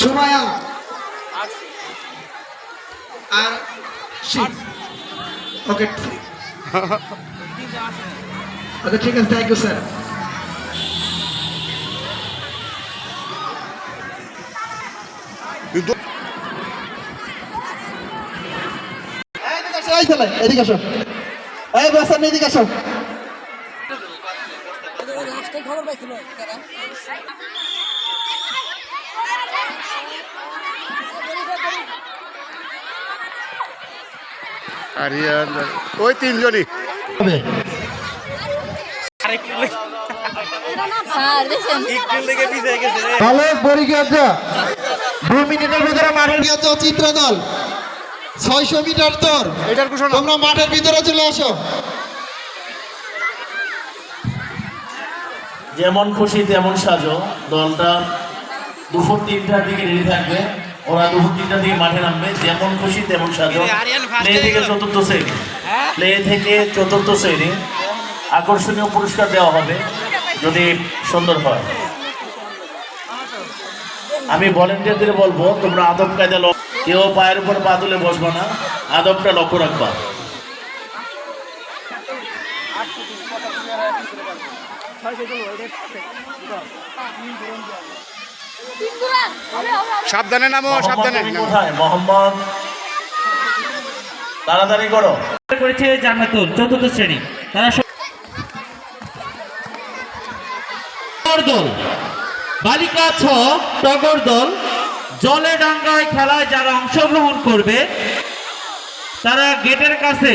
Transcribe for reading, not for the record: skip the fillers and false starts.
সুমায়া আর ওকে আচ্ছা ঠিক আছে, থ্যাংক ইউ স্যার। এদিকে আসো, এই বাসার এদিকে আসো। খবর পাইছিল ওই তিনজনই ভালো পরিচর্যা 2 মিনিটের ভিতরে মাঠের চিত্র দল 600 মিটার তোর তোমরা মাঠের ভিতরে চলে আসো। যেমন খুশি তেমন সাজো। দলটা দুপুর 3টার দিকে রেডি থাকবে, ওরা দুপুর 3টার দিকে মাঠে নামবে। যেমন খুশি তেমন সাজো। প্লে থেকে চতুর্থ শ্রেণী, প্লে থেকে চতুর্থ শ্রেণী আকর্ষণীয় পুরস্কার দেওয়া হবে যদি সুন্দর হয়। আমি ভলেন্টিয়ারদের বলবো তোমরা আদব কায়দা, কেউ পায়ের উপর পা তুলে বসবা না, আদবটা লক্ষ্য রাখবা। সাবধানে নামো, সাবধানে কোথায় মোহাম্মদ? তাড়াতাড়ি করো। করেছে জান্নাতুল চতুর্থ শ্রেণী। তারা দল বালিকা 6 টগর দল জলে ডাঙ্গায় খেলায় যারা অংশগ্রহণ করবে তারা গেটের কাছে